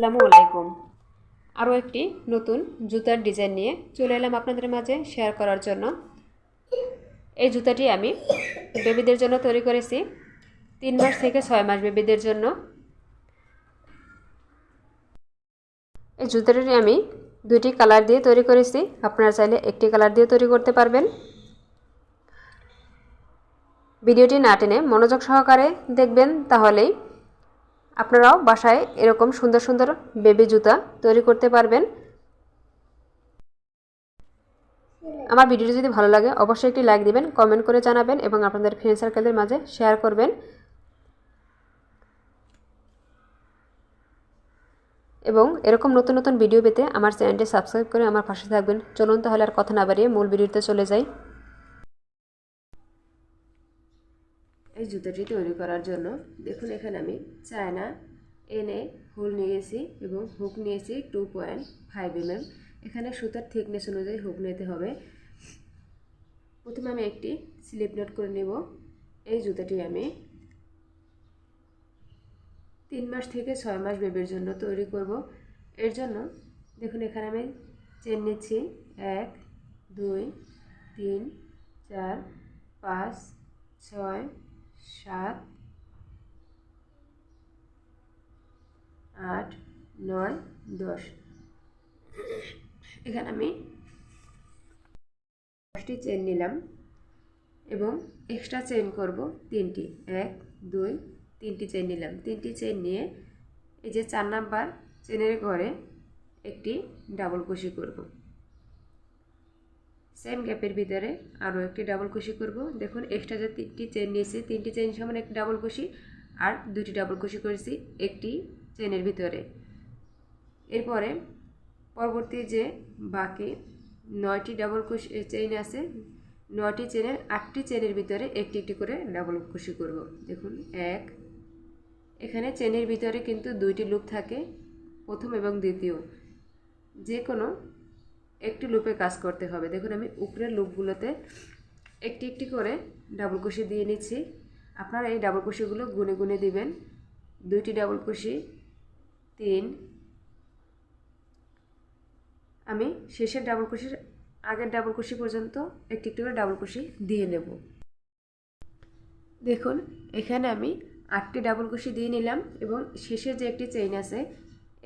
আসসালামু আলাইকুম। আরও একটি নতুন জুতার ডিজাইন নিয়ে চলে এলাম আপনাদের মাঝে শেয়ার করার জন্য। এই জুতাটি আমি বেবিদের জন্য তৈরি করেছি, 3 মাস থেকে 6 মাস বেবিদের জন্য। এই জুতাটি আমি দুটি কালার দিয়ে তৈরি করেছি, আপনারা চাইলে একটি কালার দিয়ে তৈরি করতে পারবেন। ভিডিওটি না টেনে মনোযোগ সহকারে দেখবেন, তাহলেই আপনারাও বাসায় এরকম সুন্দর সুন্দর বেবি জুতা তৈরি করতে পারবেন। আমার ভিডিওটি যদি ভালো লাগে অবশ্যই একটি লাইক দিবেন, কমেন্ট করে জানাবেন এবং আপনাদের ফ্রেন্ড সার্কেলের মাঝে শেয়ার করবেন। এবং এরকম নতুন নতুন ভিডিও পেতে আমার চ্যানেলটি সাবস্ক্রাইব করে আমার পাশে থাকবেন। চলুন তাহলে আর কথা না বাড়িয়ে মূল ভিডিওতে চলে যাই। এই জুতাটি তৈরি করার জন্য দেখুন, এখানে আমি চায়না এনে হোল নিয়েছি এবং হুক নিয়েছি 2.5 mm। এখানে সুতার থিকনেস অনুযায়ী হুক নিতে হবে। প্রথমে আমি একটি স্লিপ নট করে নেব। এই জুতাটি আমি 3 মাস থেকে 6 মাস বেবির জন্য তৈরি করব। এর জন্য দেখুন, এখানে আমি চেন নিচ্ছি 1 2 3 4 5 6 7 8 9 10। এখানে আমি 10টি চেন নিলাম এবং এক্সট্রা চেন করব 3টি। 1 2 3টি চেন নিলাম। 3টি চেন নিয়ে এই যে 4 নাম্বার চেনের ঘরে একটি ডাবল কুশি করব। সেম গ্যাপের ভিতরে আরও একটি ডাবল কুশি করব। দেখুন, এক্সট্রা যে 3টি চেন নিয়েছি, 3টি চেন সমান একটি ডাবল কুশি আর 2টি ডাবল কুশি করেছি একটি চেনের ভিতরে। এরপরে পরবর্তী যে বাকি 9টি ডাবল কুশি চেইন আছে, 9টি চেনের 8টি চেনের ভিতরে একটি একটি করে ডাবল কুশি করব। দেখুন, এখানে চেনের ভিতরে কিন্তু 2টি লুপ থাকে, প্রথম এবং দ্বিতীয়। যে কোনো একটি লুপে কাজ করতে হবে। দেখুন, আমি উপরের লুপগুলোতে একটি একটি করে ডাবল কুশি দিয়ে নিচ্ছি। আপনারা এই ডাবল কুশিগুলো গুনে গুনে দিবেন। 2টি ডাবল কুশি, 3। আমি শেষের ডাবল কুশির আগের ডাবল কুশি পর্যন্ত একটি একটি করে ডাবল কুশি দিয়ে নেব। দেখুন, এখানে আমি 8টি ডাবল কুশি দিয়ে নিলাম এবং শেষের যে একটি চেইন আছে,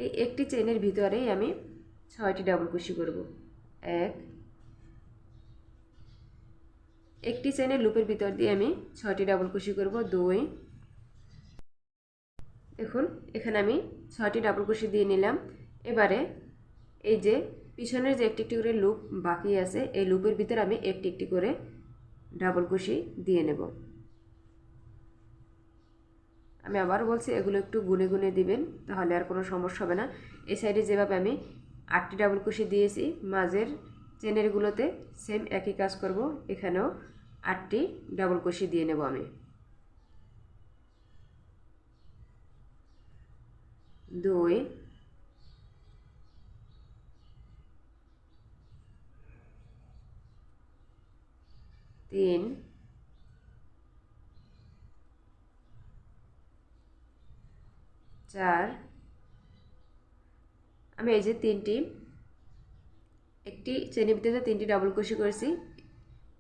এই একটি চেইনের ভিতরেই আমি 6টি ডাবল কুশি করব। একটি চেইনের লুপের ভিতর দিয়ে আমি 6টি ডাবল কুশি করব। 2। দেখুন, এখানে আমি 6টি ডাবল কুশি দিয়ে নিলাম। এবারে এই যে পিছনের যে একটি একটি করে লুপ বাকি আছে, এই লুপের ভিতরে আমি একটি একটি করে ডাবল কুশি দিয়ে নেব। আমি আবার বলছি, এগুলো একটু গুনে গুনে দিবেন, তাহলে আর কোনো সমস্যা হবে না। এই সাইডে যেভাবে আমি 8টি ডাবল কুশি দিয়েছি, মাঝের চেনেরগুলোতে সেম একই কাজ করব। এখানেও 8টি ডাবল কুশি দিয়ে নেব আমি। 2 3 4। আমি এই যে একটি চেনের ভিতরে 3টি ডাবল কুশি করেছি,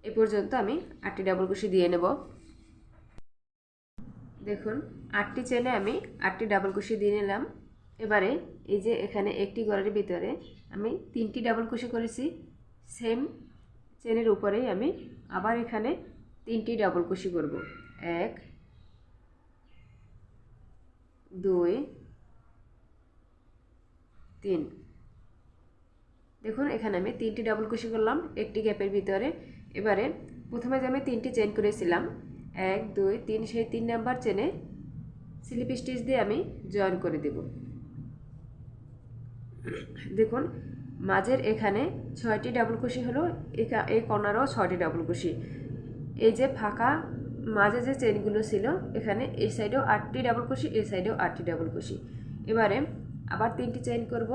এ পর্যন্ত আমি 8টি ডাবল কুশি দিয়ে নেব। দেখুন, 8টি চেনে আমি 8টি ডাবল কুশি দিয়ে নিলাম। এবারে এই যে এখানে একটি ঘরের ভিতরে আমি 3টি ডাবল কুশি করেছি, সেম চেনের উপরেই আমি আবার এখানে 3টি ডাবল কুশি করব। 1 2 3। দেখুন, এখানে আমি 3টি ডাবল কুশি করলাম একটি গ্যাপের ভিতরে। এবারে প্রথমে যে আমি 3টি চেন করেছিলাম 1 2 3, সেই 3 নাম্বার চেনে স্লিপ স্টিচ দিয়ে আমি জয়েন করে দেব। দেখুন, মাঝের এখানে 6টি ডাবল কুশি হলো, এই কর্নারও 6টি ডাবল কুশি। এই যে ফাঁকা মাঝে যে চেনগুলো ছিল, এখানে এই সাইডেও 8টি ডাবল কুশি, এই সাইডেও 8টি ডাবল কুশি। এবারে আবার 3টি চেইন করব।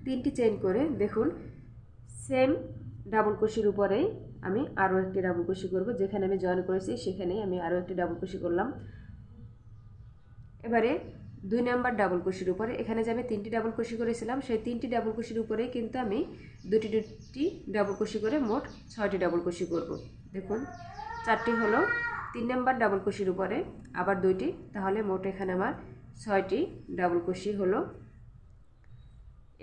3টি চেইন করে দেখুন, সেম ডাবল কুশির উপরেই আমি আরও একটি ডাবল কুশি করব। যেখানে আমি জয়েন করেছি সেখানেই আমি আরও একটি ডাবল কুশি করলাম। এবারে 2 নাম্বার ডাবল কুশির উপরে এখানে যে আমি 3টি ডাবল কুশি করেছিলাম সেই 3টি ডাবল কুশির উপরে কিন্তু আমি দুটি ডাবল কুশি করে মোট 6টি ডাবল কুশি করব। দেখুন 4টি হলো 3 নাম্বার ডাবল কুশির উপরে, আবার 2টি, তাহলে মোট এখানে আমার 6টি ডাবল কুশি হলো।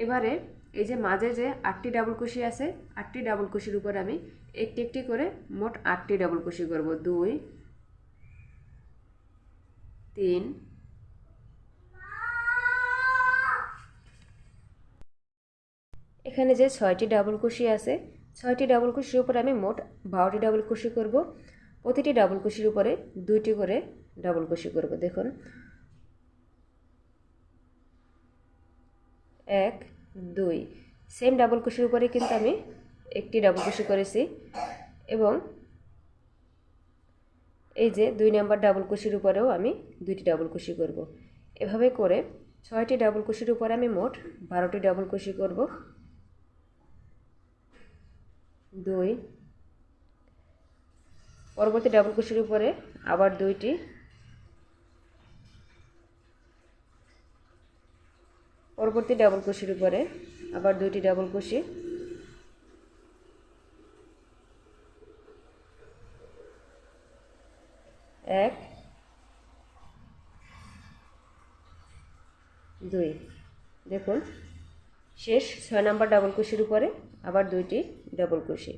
এবারে এই যে মাঝে যে 8টি ডাবল কুশি আছে, 8টি ডাবল কুশির উপরে আমি একটি একটি করে মোট 8টি ডাবল কুশি করব। 2 3 এখানে যে 6টি ডাবল কুশি আছে, 6টি ডাবল কুশির উপরে আমি মোট 12টি ডাবল কুশি করব। প্রতিটি ডাবল কুশির উপরে 2টি করে ডাবল কুশি করব। দেখুন 1 2 সেম ডাবল কুশির উপরে কিন্তু আমি একটি ডাবল কুশি করেছি, এবং এই যে 2 নাম্বার ডাবল কুশির উপরেও আমি 2টি ডাবল কুশি করব। এভাবে করে 6টি ডাবল কুশির উপরে আমি মোট 12টি ডাবল কুশি করব। 2 পরবর্তী ডাবল কুশির উপরে আবার 2টি, পরবর্তী ডাবল কুশির উপরে আবার 2টি ডাবল কুশি, 1 2 দেখুন শেষ 6 নাম্বার ডাবল কুশির উপরে আবার 2টি ডাবল কুশি।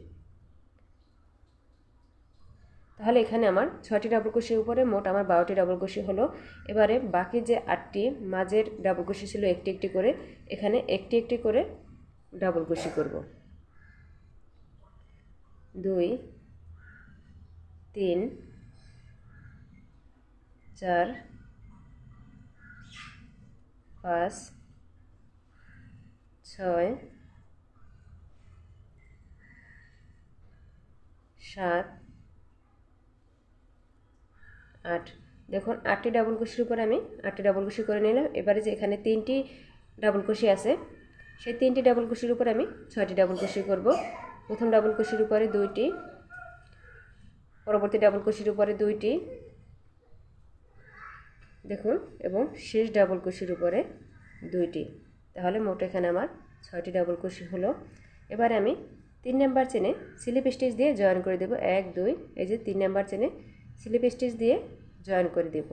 তাহলে এখানে আমার 6টি ডাবল কুশির উপরে মোট আমার 12টি ডাবল কুশি হলো। এবারে বাকি যে 8টি মাঝের ডাবল কুশি ছিল একটি একটি করে, এখানে একটি একটি করে ডাবল কুশি করব। 2 3 4 5 6 7 8 দেখুন 8টি ডাবল কুশির উপরে আমি 8টি ডাবল কুশি করে নিলাম। এবারে যে এখানে 3টি ডাবল কুশি আছে সেই 3টি ডাবল কুশির উপরে আমি 6টি ডাবল কুশি করব। প্রথম ডাবল কুশির উপরে 2টি, পরবর্তী ডাবল কুশির উপরে 2টি, দেখুন, এবং শেষ ডাবল কুশির উপরে 2টি। তাহলে মোট এখানে আমার 6টি ডাবল কুশি হলো। এবারে আমি 3 নাম্বার চেনে স্লিপ স্টিচ দিয়ে জয়েন করে দেব। 1 2 এই যে 3 নাম্বার চেনে স্লিপ স্টিচ দিয়ে জয়েন করে দেব।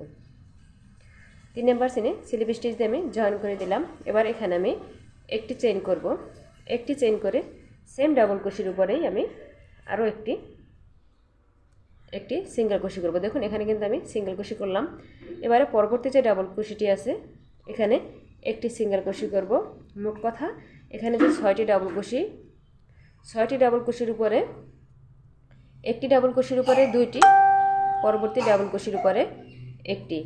3 নাম্বার চেনে স্লিপ স্টিচ দিয়ে আমি জয়েন করে দিলাম। এবার এখানে আমি একটি চেইন করব। একটি চেইন করে সেম ডাবল কুশির উপরেই আমি আরও একটি সিঙ্গেল কুশি করব। দেখুন এখানে কিন্তু আমি সিঙ্গেল কুশি করলাম। এবারে পরবর্তী যে ডাবল কুশিটি আছে এখানে একটি সিঙ্গেল কুশি করব। মোট কথা এখানে যে 6টি ডাবল কুশি, 6টি ডাবল কুশির উপরে একটি ডাবল কুশির উপরে 2টি, পরবর্তী ডাবল কুশির উপরে একটি,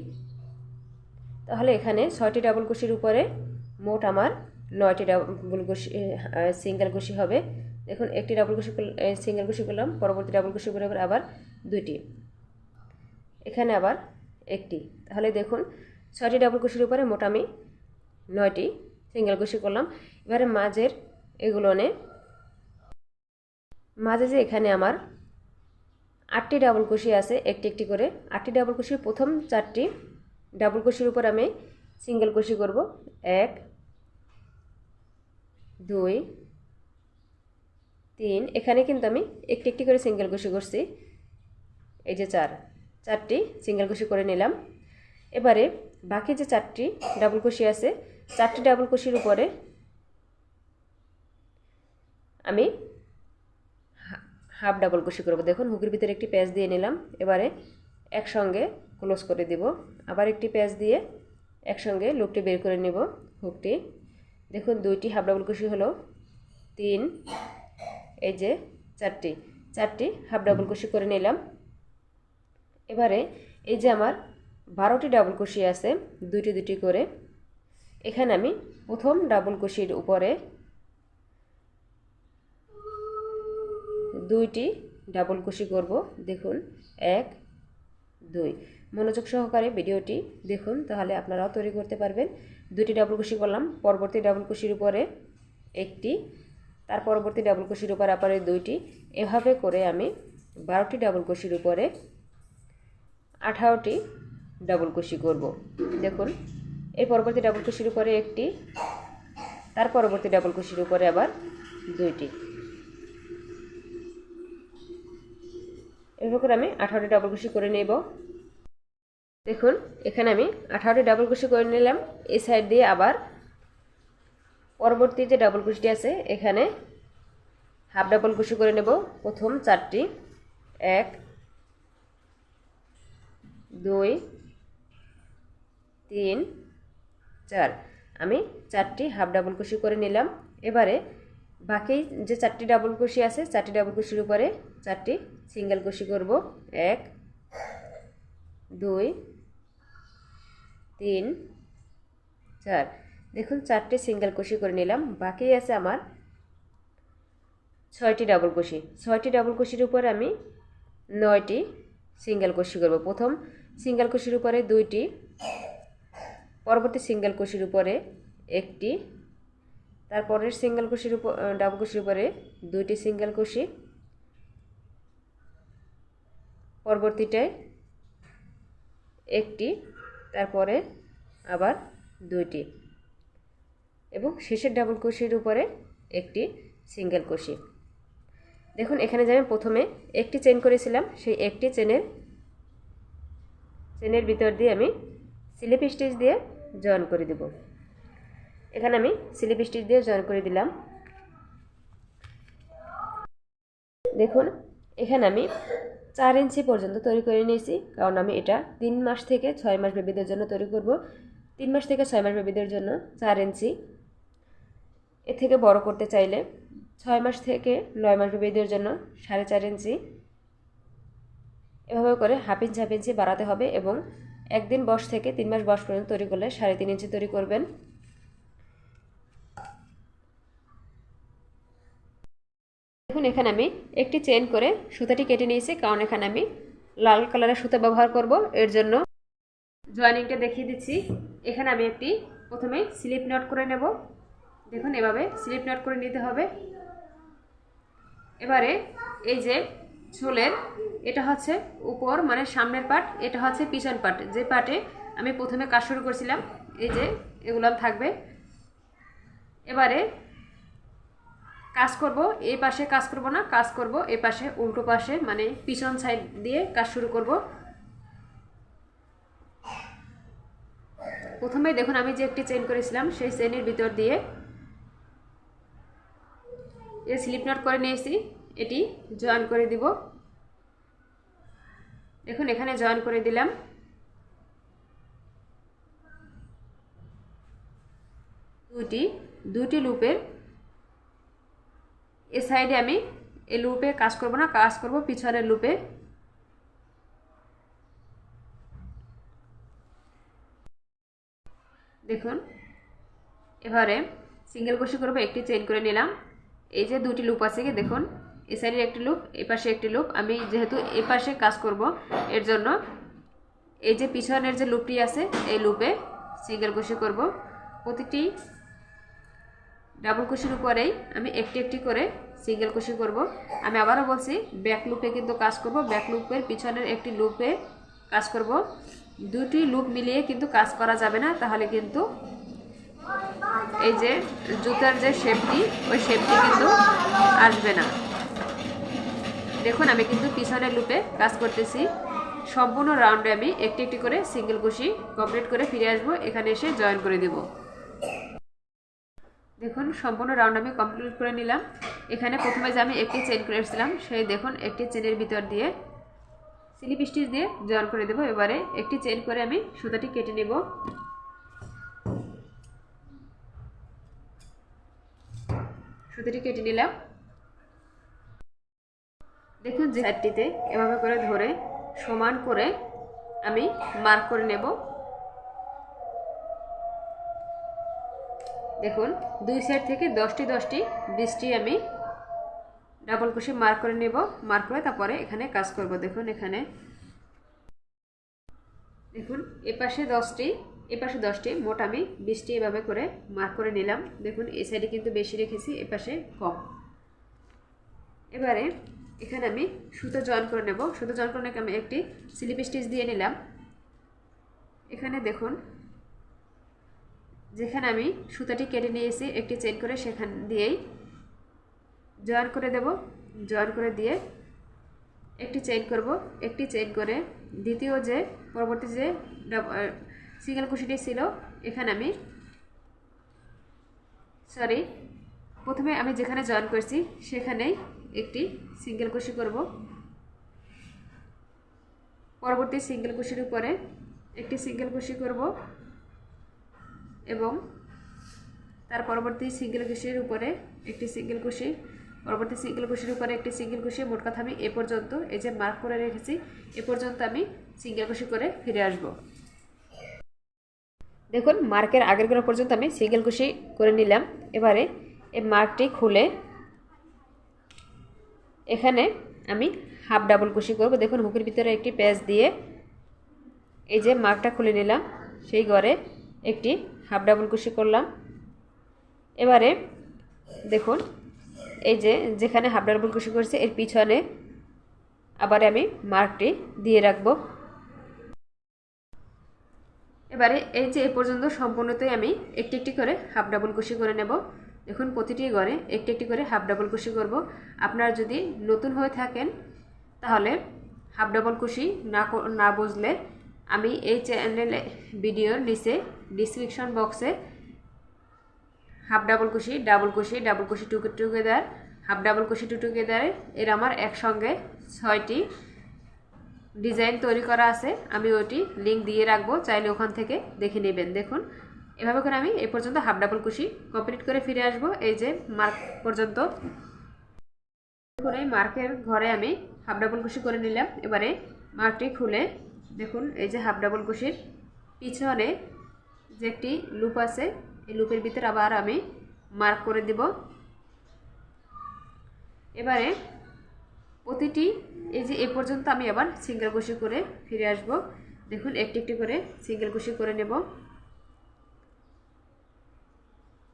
তাহলে এখানে 6টি ডাবল কুশির উপরে মোট আমার 9টি ডাবল কুশি সিঙ্গেল কুশি হবে। দেখুন একটি ডাবল কুশি সিঙ্গেল কুশি করলাম, পরবর্তী ডাবল কুশি করে আবার 2টি, এখানে আবার একটি, তাহলে দেখুন 6টি ডাবল কুশির উপরে মোট আমি 9টি সিঙ্গেল কুশি করলাম। এবারে মাঝের এগুলো মাঝে যে এখানে আমার 8টি ডাবল কুশি আছে একটি একটি করে, 8টি ডাবল কুশির প্রথম 4টি ডাবল কুশির উপর আমি সিঙ্গেল কুশি করব। 1 2 3 এখানে কিন্তু আমি একটি একটি করে সিঙ্গেল কুশি করছি। এই যে 4টি সিঙ্গেল কুশি করে নিলাম। এবারে বাকি যে 4টি ডাবল কুশি আছে 4টি ডাবল কুশির উপরে আমি হাফ ডাবল কুশি করব। দেখুন হুকের ভিতরে একটি প্যাচ দিয়ে নিলাম। এবারে একসঙ্গে ক্লোজ করে দেব। আবার একটি প্যাচ দিয়ে একসঙ্গে লুপটি বের করে নেব হুকটি। দেখুন 2টি হাফ ডাবল কুশি হলো, 3, এই যে 4টি হাফ ডাবল কুশি করে নিলাম। এবারে এই যে আমার 12টি ডাবল কুশি আছে 2টি 2টি করে, এখানে আমি প্রথম ডাবল কুশির উপরে 2টি ডাবল কুশি করব। দেখুন 1 2 মনোযোগ সহকারে ভিডিওটি দেখুন, তাহলে আপনারাও তৈরি করতে পারবেন। 2টি ডাবল কুশি করলাম, পরবর্তী ডাবল কুশির উপরে একটি, তার পরবর্তী ডাবল কুশির উপরে আবার 2টি, এভাবে করে আমি 12টি ডাবল কুশির উপরে 18টি ডাবল কুশি করব। দেখুন এর পরবর্তী ডাবল কুশির উপরে একটি, তার পরবর্তী ডাবল কুশির উপরে আবার দুইটি। এভাবে করে আমি 18টি ডাবল কুশি করে নেব। দেখুন এখানে আমি 18টি ডাবল কুশি করে নিলাম। এই সাইড দিয়ে আবার পরবর্তী যে ডাবল কুশিটি আছে এখানে হাফ ডাবল কুশি করে নেব। প্রথম 4টি, 1 2 3 4, আমি 4টি হাফ ডাবল কুশি করে নিলাম। এবারে বাকি যে 4টি ডাবল কুশি আছে 4টি ডাবল কুশির উপরে 4টি সিঙ্গেল কুশি করব। 1 2 3 4, দেখুন 4টি সিঙ্গেল কুশি করে নিলাম। বাকি আছে আমার 6টি ডাবল কুশি। 6টি ডাবল কুশির উপরে আমি 9টি সিঙ্গেল কুশি করব। প্রথম সিঙ্গেল কুশির উপরে 2টি, পরবর্তী সিঙ্গেল কুশির উপরে 1টি, তারপরের সিঙ্গেল কুশির উপর ডাবল কুশির উপরে 2টি সিঙ্গেল কুশি, পরবর্তীটায় 1টি, তারপরে আবার 2টি এবং শেষের ডাবল কুশির উপরে 1টি সিঙ্গেল কুশি। দেখুন এখানে যে আমি প্রথমে একটি চেন করেছিলাম সেই একটি চেনের ভিতর দিয়ে আমি স্লিপ স্টিচ দিয়ে জয়েন করে দেব। এখানে আমি স্লিপ স্টিচ দিয়ে জয়েন করে দিলাম। দেখুন এখানে আমি 4 ইঞ্চি পর্যন্ত তৈরি করে নিয়েছি, কারণ আমি এটা 3 মাস থেকে 6 মাস বেবিদের জন্য তৈরি করব। 3 মাস থেকে 6 মাস বেবিদের জন্য 4 ইঞ্চি, এর থেকে বড় করতে চাইলে 6 মাস থেকে 9 মাস বেবিদের জন্য 4.5 ইঞ্চি, এভাবে করে হাফ ইঞ্চি বাড়াতে হবে এবং একদিন বয়স থেকে 3 মাস বয়স পর্যন্ত তৈরি করলে 3.5 ইঞ্চি তৈরি করবেন। দেখুন এখানে আমি একটি চেইন করে সুতাটি কেটে নিয়েছি, কারণ এখানে আমি লাল কালারের সুতা ব্যবহার করব। এর জন্য জয়েনিংটা দেখিয়ে দিচ্ছি। এখানে আমি একটি প্রথমে স্লিপ নট করে নেব। দেখুন এভাবে স্লিপ নট করে নিতে হবে। এবারে এই যে ঝোলের এটা হচ্ছে উপর মানে সামনের পার্ট, এটা হচ্ছে পিছন পার্ট, যে পার্টে আমি প্রথমে কাজ শুরু করেছিলাম এই যে এগুলো থাকবে। এবারে কাজ করব, এই পাশে কাজ করব না, কাজ করব এই পাশে উল্টো পাশে মানে পিছন সাইড দিয়ে কাজ শুরু করব। প্রথমে দেখুন আমি যে একটি চেইন করেছিলাম সেই চেইনের ভিতর দিয়ে এই স্লিপ নট করে নিয়েছি, এটি জয়েন করে দিব। দেখুন এখানে জয়েন করে দিলাম। দুটি লুপের এই সাইডে আমি এই লুপে কাজ করব না, কাজ করব পিছনের লুপে। দেখুন এবারে সিঙ্গেল ক্রোশে করব, একটি চেইন করে নিলাম। এই যে দুটি লুপ আছে, দেখুন এই সাইডে একটি লুপ, এই পাশে একটি লুপ। আমি যেহেতু এই পাশে কাজ করব এর জন্য এই যে পিছনের যে লুপটি আছে এই লুপে সিঙ্গেল ক্রোশে করব। প্রতিটি ডাবল ক্রোশের উপরেই আমি একটি একটি করে সিঙ্গেল ক্রোশে করব। আমি আবারও বলছি ব্যাক লুপে কিন্তু কাজ করব, ব্যাক লুপের পিছনের একটি লুপে কাজ করব। দুটি লুপ মিলিয়ে কিন্তু কাজ করা যাবে না, তাহলে কিন্তু এই যে জুতার যে শেপটি ওই শেপটি কিন্তু আসবে না। দেখুন আমি কিন্তু পিছনের লুপে কাজ করতেছি। সম্পূর্ণ রাউন্ডে আমি একটি একটি করে সিঙ্গেল ক্রোশে কমপ্লিট করে ফিরে আসবো, এখানে এসে জয়েন করে দেব। দেখুন সম্পূর্ণ রাউন্ড আমি কমপ্লিট করে নিলাম। এখানে প্রথমে যে আমি একটি চেইন করেছিলাম সেই দেখুন একটি চেইনের ভিতর দিয়ে স্লিপ স্টিচ দিয়ে জয়েন করে দেব। এবারে একটি চেইন করে আমি সুতাটি কেটে নেব। সুতাটি কেটে নিলাম। দেখুন যে সাইডটিতে এভাবে করে ধরে সমান করে আমি মার্ক করে নেব। দেখুন দুই সাইড থেকে 10টি 20টি আমি ডাবল ক্রোশে মার্ক করে নেব। মার্ক করে তারপরে এখানে কাজ করব। দেখুন এখানে দেখুন এপাশে 10টি এপাশে 10টি, মোট আমি 20টি এভাবে করে মার্ক করে নিলাম। দেখুন এই সাইডে কিন্তু বেশি রেখেছি, এপাশে কম। এবারে এখানে আমি সুতো জয়েন করে নেব। সুতো জয়েন করে আমি একটি স্লিপ স্টিচ দিয়ে নিলাম। এখানে দেখুন যেখানে আমি সুতাটি কেটে নিয়েছি একটি চেইন করে সেখান দিয়েই জয়েন করে দেব। জয়েন করে দিয়ে একটি চেইন করব, একটি চেইন করে দ্বিতীয় যে পরবর্তী যে সিঙ্গেল কুশিটি ছিল এখানে আমি প্রথমে আমি যেখানে জয়েন করছি সেখানেই একটি সিঙ্গেল কুশি করব। পরবর্তী সিঙ্গেল কুশির উপরে একটি সিঙ্গেল কুশি করব এবং তার পরবর্তী সিঙ্গেল কুশির উপরে একটি সিঙ্গেল কুশি, পরবর্তী সিঙ্গেল কুশির উপরে একটি সিঙ্গেল কুশি। মোট কথা আমি এ পর্যন্ত এই যে মার্ক করে রেখেছি এ পর্যন্ত আমি সিঙ্গেল কুশি করে ফিরে আসব। দেখুন মার্কের আগের গোড়া পর্যন্ত আমি সিঙ্গেল কুশি করে নিলাম। এবারে এই মার্কটি খুলে এখানে আমি হাফ ডাবল কুশি করব। দেখুন হুকের ভিতরে একটি প্যাচ দিয়ে এই যে মার্কটা খুলে নিলাম, সেই ঘরে একটি হাফ ডাবল কুশি করলাম। এবারে দেখুন এই যে যেখানে হাফ ডাবল কুশি করছি এর পিছনে আবার আমি মার্কটি দিয়ে রাখবো। এবারে এই যে এ পর্যন্ত সম্পূর্ণতই আমি একটি একটি করে হাফ ডাবল কুশি করে নেব। দেখুন প্রতিটি ঘরে একটি একটি করে হাফ ডাবল কুশি করব। আপনারা যদি নতুন হয়ে থাকেন তাহলে হাফ ডাবল কুশি না বুঝলে আমি এই চ্যানেলে ভিডিওর নিচে ডিসক্রিপশন বক্সে হাফ ডাবল কুশি, ডাবল কুশি, ডাবল কুশি টু টুগেদার, হাফ ডাবল কুশি টু টুগেদার এর আমার একসঙ্গে 6টি ডিজাইন তৈরি করা আছে। আমি ওইটি লিঙ্ক দিয়ে রাখবো, চাইলে ওখান থেকে দেখে নেবেন। দেখুন এভাবে করে আমি এই পর্যন্ত হাফ ডাবল কুশি কমপ্লিট করে ফিরে আসব এই যে মার্ক পর্যন্ত। দেখুন এই মার্কের ঘরে আমি হাফ ডাবল কুশি করে নিলাম। এবারে মার্কটি খুলে দেখুন এই যে হাফ ডাবল কুশির পিছনে যে একটি লুপ আছে এই লুপের ভিতরে আবার আমি মার্ক করে দেব। এবারে প্রতিটি এই যে এ পর্যন্ত আমি আবার সিঙ্গেল কুশি করে ফিরে আসব। দেখুন একটি একটি করে সিঙ্গেল কুশি করে নেব।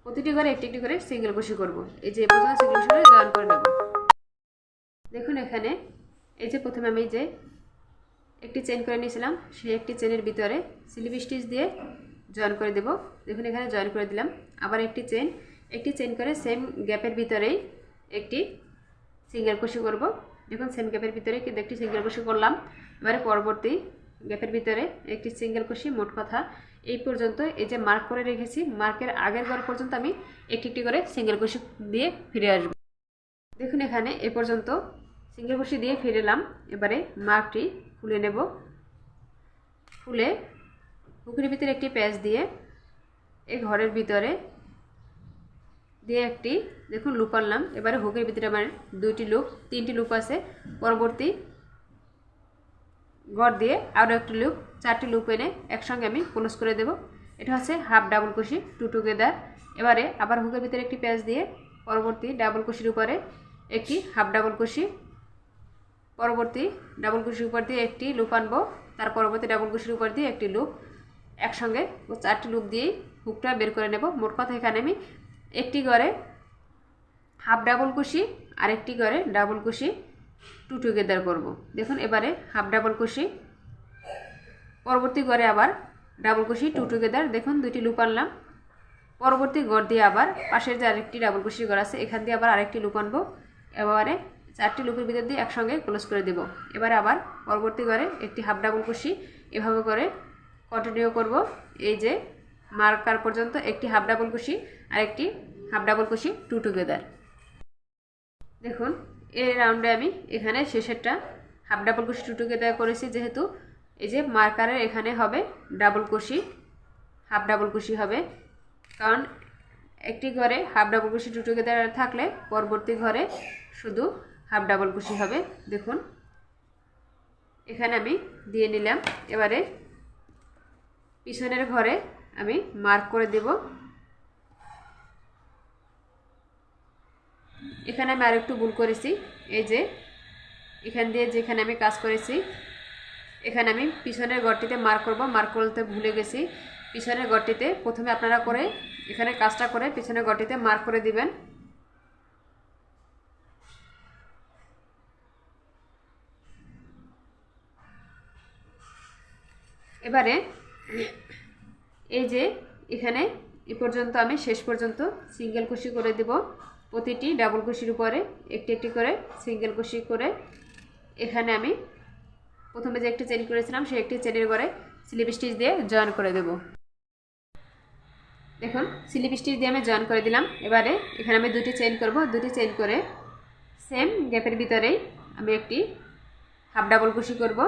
প্রতিটি ঘরে একটি একটি করে সিঙ্গেল কুশি করব। এই যে এ পর্যন্ত সিঙ্গেল কুশি করে জয়েন করে নেব। দেখুন এখানে এই যে প্রথমে আমি যে একটি চেইন করে নিয়েছিলাম সেই একটি চেইনের ভিতরে স্লিপ স্টিচ দিয়ে জয়েন করে দেব। দেখুন এখানে জয়েন করে দিলাম। আবার একটি চেইন করে সেম গ্যাপের ভিতরেই একটি সিঙ্গেল কুশি করব। দেখুন সেম গ্যাপের ভিতরে কিন্তু একটি সিঙ্গেল কুশি করলাম। এবারে পরবর্তী গ্যাপের ভিতরে একটি সিঙ্গেল কুশি। মোট কথা এই পর্যন্ত এই যে মার্ক করে রেখেছি মার্কের আগের ঘর পর্যন্ত আমি একটি একটি করে সিঙ্গেল কুশি দিয়ে ফিরে আসব। দেখুন এখানে এ পর্যন্ত সিঙ্গেল কুশি দিয়ে ফিরে এলাম। এবারে মার্কটি খুলে নেব। খুলে হুকের ভিতরে একটি প্যাচ দিয়ে এই ঘরের ভিতরে দিয়ে একটি দেখুন লুপ আনলাম। এবারে হুকের ভিতরে আমার তিনটি লুপ আছে। পরবর্তী ঘর দিয়ে আরও একটি লুপ, 4টি লুপ এনে একসঙ্গে আমি ক্লোজ করে দেব। এটা হচ্ছে হাফ ডাবল কুশি টু টুগেদার। এবারে আবার হুকের ভিতরে একটি প্যাচ দিয়ে পরবর্তী ডাবল কুশির উপরে একটি হাফ ডাবল কুশি, পরবর্তী ডাবল কুশির উপর দিয়ে একটি লুপ আনবো, তার পরবর্তী ডাবল কুশির উপর দিয়ে একটি লুপ, একসঙ্গে 4টি লুপ দিয়েই হুকটা বের করে নেব। মোট কথা এখানে আমি একটি ঘরে হাফ ডাবল কুশি আর একটি ঘরে ডাবল কুশি টু টুগেদার করব। দেখুন এবারে হাফ ডাবল কুশি, পরবর্তী ঘরে আবার ডাবল কুশি টু টুগেদার। দেখুন 2টি লুপ আনলাম। পরবর্তী ঘর দিয়ে আবার পাশের যে আরেকটি ডাবল কুশি ঘর আছে এখান দিয়ে আবার আরেকটি লুপ আনবো। এবারে 4টি লুপের ভিতর দিয়ে একসঙ্গে ক্লোজ করে দেব। এবারে আবার পরবর্তী ঘরে একটি হাফ ডাবল কুশি, এভাবে করে কন্টিনিউ করব। এই যে মার্কার পর্যন্ত একটি হাফ ডাবল কুশি আর একটি হাফ ডাবল কুশি টু টুগেদার। দেখুন এই রাউন্ডে আমি এখানে শেষেরটা হাফ ডাবল কুশি টু টুগেদার করেছি, যেহেতু এই যে মার্কারের এখানে হবে ডাবল কুশি, হাফ ডাবল কুশি হবে, কারণ একটি ঘরে হাফ ডাবল কুশি টু টুগেদার থাকলে পরবর্তী ঘরে শুধু হাফ ডাবল কুশি হবে। দেখুন এখানে আমি দিয়ে নিলাম। এবারে পিছনের ঘরে আমি মার্ক করে দেব। এখানে আমি আরেকটু ভুল করেছি। এই যে এখান দিয়ে যেখানে আমি কাজ করেছি এখানে আমি পিছনের ঘরটিতে মার্ক করব, মার্ক করতে ভুলে গেছি। পিছনের ঘরটিতে প্রথমে আপনারা করে এখানে কাজটা করে পিছনের ঘরটিতে মার্ক করে দিবেন। এবারে এই যে এখানে এই পর্যন্ত আমি শেষ পর্যন্ত সিঙ্গেল কুশি করে দেব। প্রতিটি ডাবল কুশির উপরে একটি একটি করে সিঙ্গেল কুশি করে এখানে আমি প্রথমে যে একটি চেইন করেছিলাম সেই একটি চেনের ঘরে স্লিপ স্টিচ দিয়ে জয়েন করে দেব। দেখুন স্লিপ স্টিচ দিয়ে আমি জয়েন করে দিলাম। এবারে এখানে আমি দুটি চেইন করব। দুটি চেইন করে সেম গ্যাপের ভিতরেই আমি একটি হাফ ডাবল কুশি করব।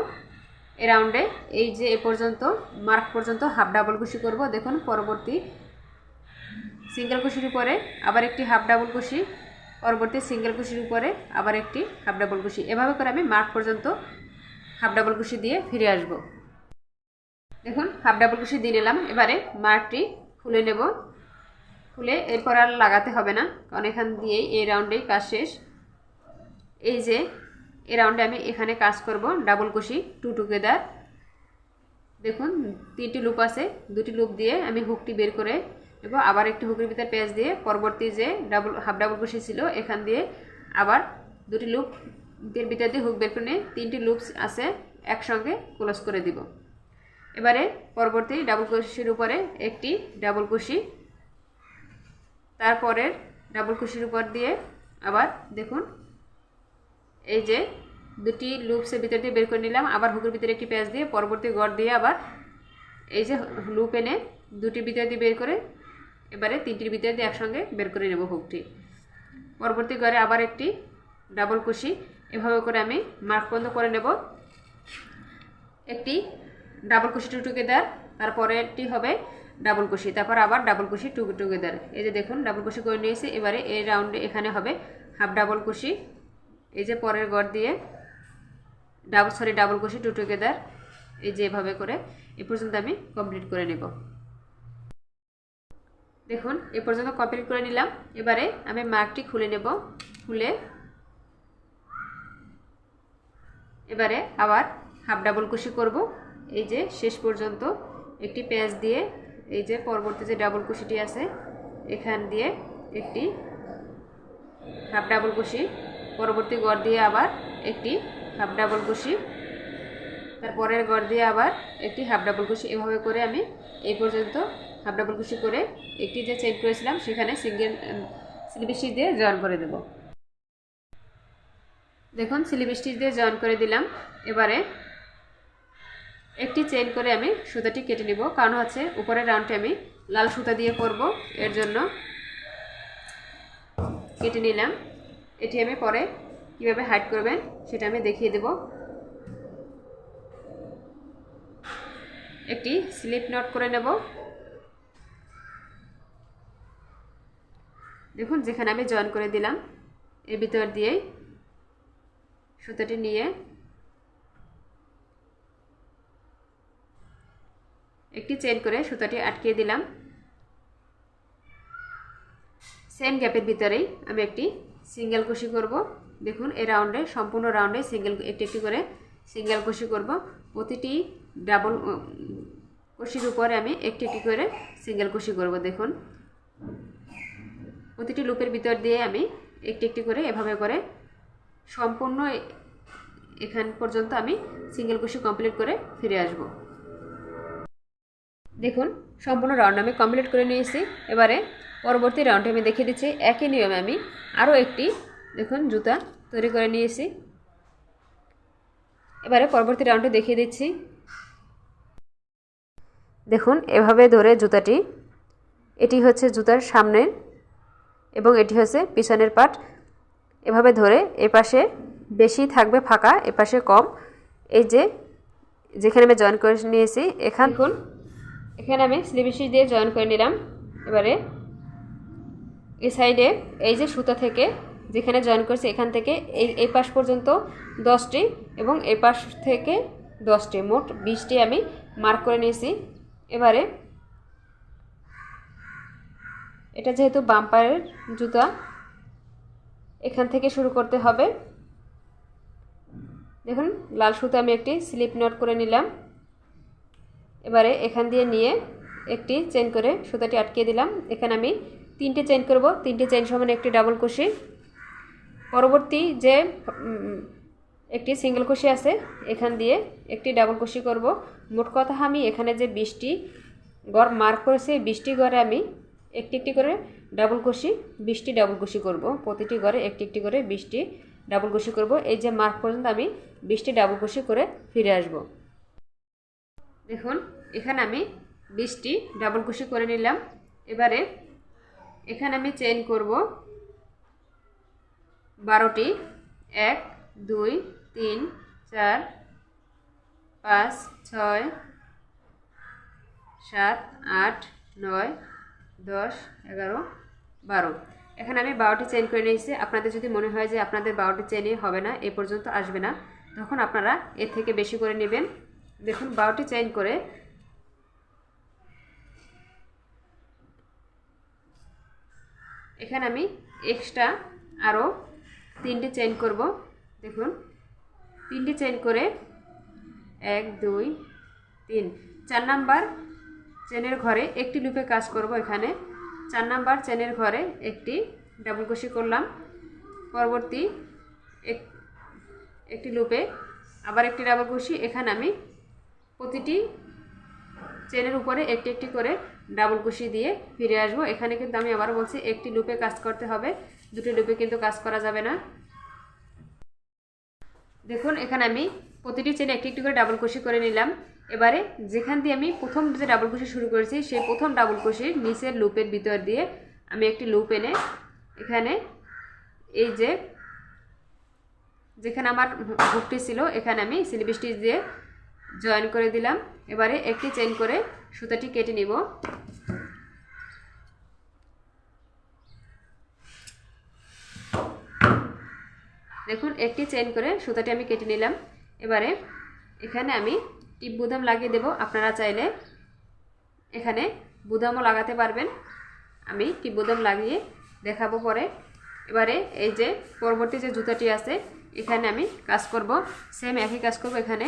এই রাউন্ডে এই যে এ পর্যন্ত মার্ক পর্যন্ত হাফ ডাবল কুশি করব। দেখুন পরবর্তী সিঙ্গেল কুশির উপরে আবার একটি হাফ ডাবল কুশি, পরবর্তী সিঙ্গেল কুশির উপরে আবার একটি হাফ ডাবল কুশি, এভাবে করে আমি মার্ক পর্যন্ত হাফ ডাবল কুশি দিয়ে ফিরে আসব। দেখুন হাফ ডাবল কুশি দিয়ে নিলাম। এবারে মার্কটি খুলে নেব। খুলে এরপর আর লাগাতে হবে না, কারণ এখান দিয়েই এই রাউন্ডেই কাজ শেষ। এই যে এই রাউন্ডে আমি এখানে কাজ করব ডাবল কুশি টু টুগেদার। দেখুন তিনটি লুপ আছে, দুটি লুপ দিয়ে আমি হুকটি বের করে নেব। আবার একটি হুকের ভিতর পেঁচ দিয়ে পরবর্তী যে হাফ ডাবল কুশি ছিল এখান দিয়ে আবার দুটি লুপের ভিতর দিয়ে হুক বের করে নিয়ে তিনটি লুপস আছে একসঙ্গে ক্লোজ করে দিব। এবারে পরবর্তী ডাবল কুশির উপরে একটি ডাবল কুশি, তারপরের ডাবল কুশির উপর দিয়ে আবার দেখুন এই যে দুটি লুপসের ভিতর দিয়ে বের করে নিলাম। আবার হুকের ভিতরে একটি প্যাচ দিয়ে পরবর্তী গড় দিয়ে আবার এই যে লুপ এনে দুটির ভিতর দিয়ে বের করে এবারে তিনটির ভিতর দিয়ে একসঙ্গে বের করে নেব হুকটি। পরবর্তী গড়ে আবার একটি ডাবল কুশি, এভাবে করে আমি মার্ক বন্ধ করে নেব। একটি ডাবল কুশি টু টুগেদার, তারপরেরটি হবে ডাবল কুশি, তারপর আবার ডাবল কুশি টু টুগেদার। এই যে দেখুন ডাবল কুশি করে নিয়েছি। এবারে এই রাউন্ডে এখানে হবে হাফ ডাবল কুশি, এই যে পরের গড় দিয়ে ডাবল কুশি টু টুগেদার। এই যে এভাবে করে এ পর্যন্ত আমি কমপ্লিট করে নেব। দেখুন এ পর্যন্ত কমপ্লিট করে নিলাম। এবারে আমি মার্কটি খুলে নেব। খুলে এবারে আবার হাফ ডাবল কুশি করব। এই যে শেষ পর্যন্ত একটি প্যাচ দিয়ে এই যে পরবর্তী যে ডাবল কুশিটি আছে এখান দিয়ে একটি হাফ ডাবল কুশি, পরবর্তী গড় দিয়ে আবার একটি হাফ ডাবল কুশি, তারপরের গড় দিয়ে আবার একটি হাফ ডাবল কুশি, এভাবে করে আমি এই পর্যন্ত হাফ ডাবল কুশি করে একটি যে চেইন করেছিলাম সেখানে স্লিপ স্টিচ দিয়ে জয়েন করে দেব। দেখুন স্লিপ স্টিচ দিয়ে জয়েন করে দিলাম। এবারে একটি চেইন করে আমি সুতাটি কেটে নিব, কারণ হচ্ছে উপরের রাউন্ডটি আমি লাল সুতা দিয়ে করব, এর জন্য কেটে নিলাম। এটি আমি পরে কিভাবে হাইড করবেন সেটা আমি দেখিয়ে দেব। একটি স্লিপ নট করে নেব। দেখুন যেখানে আমি জয়েন করে দিলাম এর ভিতর দিয়ে সুতাটি নিয়ে একটি চেইন করে সুতাটি আটকিয়ে দিলাম। সেম গ্যাপের ভিতরেই আমি একটি সিঙ্গেল কুশি করব। দেখুন এই রাউন্ডে সম্পূর্ণ রাউন্ডে একটি একটি করে সিঙ্গেল কুশি করব। প্রতিটি ডাবল কুশির উপরে আমি একটি একটি করে সিঙ্গেল কুশি করব। দেখুন প্রতিটি লুপের ভিতর দিয়ে আমি একটি একটি করে এভাবে করে সম্পূর্ণ এখান পর্যন্ত আমি সিঙ্গেল কুশি কমপ্লিট করে ফিরে আসব। দেখুন সম্পূর্ণ রাউন্ড আমি কমপ্লিট করে নিয়েছি। এবারে পরবর্তী রাউন্ডে আমি দেখিয়ে দিচ্ছি একই নিয়মে আমি আরও একটি দেখুন জুতা তৈরি করে নিয়েছি। এবারে পরবর্তী রাউন্ডে দেখিয়ে দিচ্ছি। দেখুন এভাবে ধরে জুতাটি, এটি হচ্ছে জুতার সামনের এবং এটি হচ্ছে পিছনের পার্ট, এভাবে ধরে এপাশে বেশি থাকবে ফাঁকা, এপাশে কম। এই যে যেখানে আমি জয়েন করে নিয়েছি এখানে আমি স্লিপ স্টিচ দিয়ে জয়েন করে নিলাম। এবারে এই সাইডে এই যে সুতা থেকে যেখানে জয়েন করেছি এখান থেকে এই পাশ পর্যন্ত 10টি এবং এই পাশ থেকে 10টি, মোট 20টি আমি মার্ক করে নিয়েছি। এবারে এটা যেহেতু বাম্পারের জুতা এখান থেকে শুরু করতে হবে। দেখুন লাল সুতা আমি একটি স্লিপ নট করে নিলাম। এবারে এখান দিয়ে নিয়ে একটি চেইন করে সুতাটি আটকিয়ে দিলাম। এখানে আমি 3টি চেইন করব, 3টি চেইন সমান একটি ডাবল কুশি, পরবর্তী যে একটি সিঙ্গেল কুশি আছে এখান দিয়ে একটি ডাবল কুশি করব। মোট কথা আমি এখানে যে 20টি গড় মার্ক করেছি 20টি গড়ে আমি একটি একটি করে ডাবল কুশি 20টি ডাবল কুশি করব। প্রতিটি ঘরে একটি একটি করে 20টি ডাবল কুশি করব। এই যে মার্ক পর্যন্ত আমি 20টি ডাবল কুশি করে ফিরে আসব। দেখুন এখানে আমি 20টি ডাবল কুশি করে নিলাম। এবারে এখানে আমি চেইন করব 12টি। 1 2 3 4 5 6 7 8 9 10 11 12। এখানে আমি 12টি চেইন করে নিয়েছি। আপনাদের যদি মনে হয় যে আপনাদের 12টি চেইনই হবে না, এই পর্যন্ত আসবে না, তখন আপনারা এর থেকে বেশি করে নেবেন। দেখুন 12টি চেইন করে এখানে আমি এক্সট্রা আরও 3টি চেইন করব। দেখুন 3টি চেইন করে 1 2 3 4 নাম্বার চেনের ঘরে একটি লুপে কাজ করব। এখানে 4 নাম্বার চেনের ঘরে একটি ডাবল কুশি করলাম। পরবর্তী একটি লুপে আবার একটি ডাবল কুশি। এখানে আমি প্রতিটি চেনের উপরে একটি একটি করে ডাবল কুশি দিয়ে ফিরে আসব। এখানে কিন্তু আমি আবার বলছি একটি লুপে কাজ করতে হবে, দুটি লুপে কিন্তু কাজ করা যাবে না। দেখুন এখানে আমি প্রতিটি চেনে একটি একটি করে ডাবল কুশি করে নিলাম। এবারে যেখান দিয়ে আমি প্রথম যে ডাবল কুশি শুরু করেছি সেই প্রথম ডাবল কুশির নিচের লুপের ভিতর দিয়ে আমি একটি লুপ এনে এখানে এই যে যেখানে আমার হুকটি ছিল এখানে আমি স্লিপ স্টিচ দিয়ে জয়েন করে দিলাম। এবারে একটি চেইন করে সুতাটি কেটে নিব। দেখুন একটি চেইন করে সুতাটি আমি কেটে নিলাম। এবারে এখানে আমি টিপ বুদাম লাগিয়ে দেব। আপনারা চাইলে এখানে বুদামও লাগাতে পারবেন, আমি টিপ বুদাম লাগিয়ে দেখাবো পরে। এবারে এই যে পরবর্তী যে জুতাটি আছে এখানে আমি কাজ করব, সেম একই কাজ করব। এখানে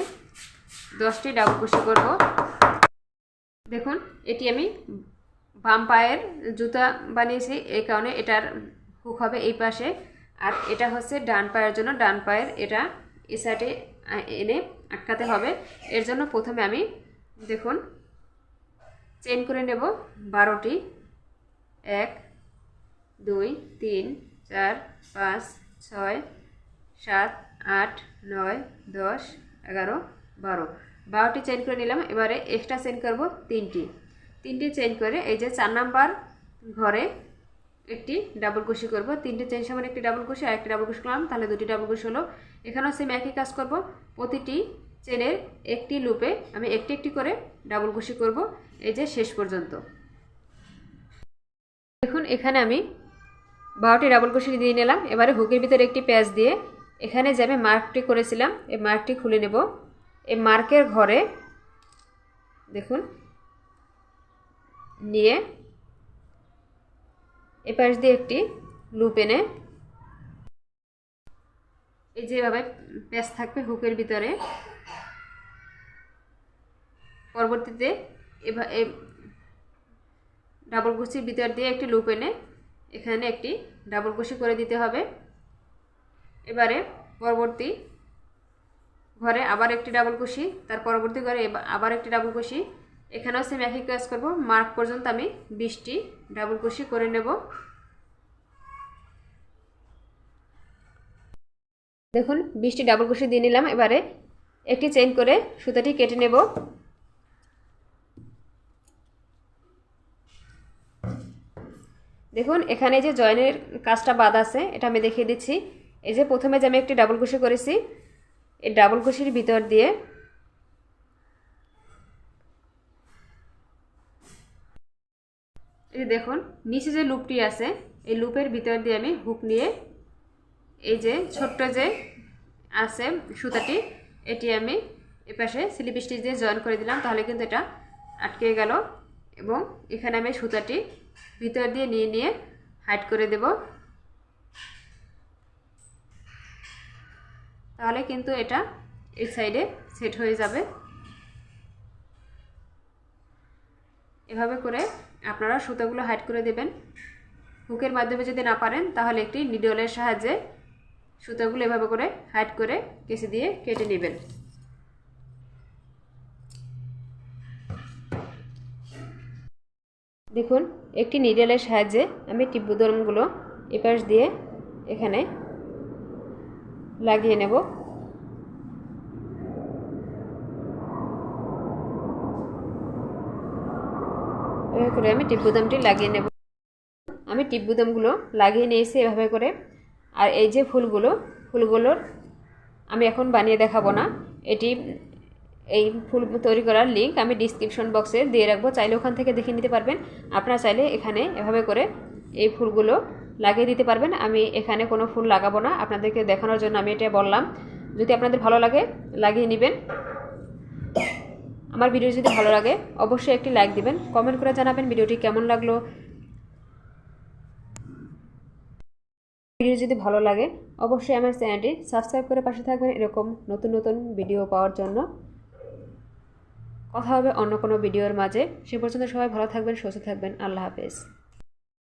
10টি ডাবল কুশি করব। দেখুন এটি আমি বাম পায়ের জুতা বানিয়েছি, এই কারণে এটার হুক হবে এই পাশে, আর এটা হচ্ছে ডান পায়ের জন্য ডান পায়ের এটা এই সাইডে এনে আটকাতে হবে। এর জন্য প্রথমে আমি দেখুন চেইন করে নেব 12টি। 1 2 3 4 5 6 7 8 9 10 11 12। 12টি চেইন করে নিলাম। এবারে এক্সট্রা চেইন করব 3টি চেইন করে এই যে 4 নাম্বার ঘরে একটি ডাবল কুশি করব। 3টে চেইন সমান একটি ডাবল কুশি আর একটি ডাবল কুশি করলাম, তাহলে 2টি ডাবল কুশি হলো। এখানেও সেম একই কাজ করব। প্রতিটি চেনের একটি লুপে আমি একটি একটি করে ডাবল কুশি করব এই যে শেষ পর্যন্ত। দেখুন এখানে আমি 12টি ডাবল কুশি দিয়ে নিলাম। এবারে হুকের ভিতরে একটি প্যাচ দিয়ে এখানে যে আমি মার্কটি করেছিলাম এই মার্কটি খুলে নেব। এই মার্কের ঘরে দেখুন নিয়ে এই পাশ দিয়ে একটি লুপ এনে এই যেভাবে প্যাচ থাকবে হুকের ভিতরে, পরবর্তীতে ডাবল কুশির ভিতর দিয়ে একটি লুপ এনে এখানে একটি ডাবল কুশি করে দিতে হবে। এবারে পরবর্তী ঘরে আবার একটি ডাবল কুশি, তার পরবর্তী ঘরে আবার একটি ডাবল কুশি। এখানেও সেম একই কাজ করব। মার্ক পর্যন্ত আমি 20টি ডাবল কুশি করে নেব। দেখুন 20টি ডাবল কুশি দিয়ে নিলাম। এবারে একটি চেইন করে সুতাটি কেটে নেব। দেখুন এখানে যে জয়েনের কাজটা বাদ আছে এটা আমি দেখিয়ে দিচ্ছি। এই যে প্রথমে যে আমি একটি ডাবল কুশি করেছি এই ডাবল কুশির ভিতর দিয়ে এই দেখুন নিচে যে লুপটি আছে এই লুপের ভিতর দিয়ে আমি হুক নিয়ে এই যে ছোট্ট যে আছে সুতাটি এটি আমি এপাশে স্লিপ স্টিচ দিয়ে জয়েন করে দিলাম, তাহলে কিন্তু এটা আটকে গেল। এবং এখানে আমি সুতাটি ভিতর দিয়ে নিয়ে হাইড করে দেব, তাহলে কিন্তু এটা এই সাইডে সেট হয়ে যাবে। এভাবে করে আপনারা সুতাগুলো হাইড করে দেবেন। হুকের মাধ্যমে যদি না পারেন তাহলে একটি নিডলের সাহায্যে সুতাগুলো এভাবে করে হাইড করে কেঁচি দিয়ে কেটে নেবেন। দেখুন একটি নিডেলের সাহায্যে আমি টিপ বোতামগুলো এপাশ দিয়ে এখানে লাগিয়ে নেব। এভাবে করে আমি টিপ বোতামটি লাগিয়ে নেব। আমি টিপ বোতামগুলো লাগিয়ে নিয়েছি এভাবে করে। আর এই যে ফুলগুলোর আমি এখন বানিয়ে দেখাবো না, এই ফুল তৈরি করার লিঙ্ক আমি ডিসক্রিপশন বক্সে দিয়ে রাখবো, চাইলে ওখান থেকে দেখে নিতে পারবেন। আপনারা চাইলে এখানে এভাবে করে এই ফুলগুলো লাগিয়ে দিতে পারবেন। আমি এখানে কোনো ফুল লাগাবো না, আপনাদেরকে দেখানোর জন্য আমি এটা বললাম। যদি আপনাদের ভালো লাগে লাগিয়ে নেবেন। আমার ভিডিও যদি ভালো লাগে অবশ্যই একটি লাইক দিবেন, কমেন্ট করে জানাবেন ভিডিওটি কেমন লাগলো। ভিডিও যদি ভালো লাগে অবশ্যই আমার চ্যানেলটি সাবস্ক্রাইব করে পাশে থাকবেন এরকম নতুন নতুন ভিডিও পাওয়ার জন্য। কথা হবে অন্য কোনো ভিডিওর মাঝে। সে পর্যন্ত সবাই ভালো থাকবেন, সুস্থ থাকবেন। আল্লাহ হাফেজ।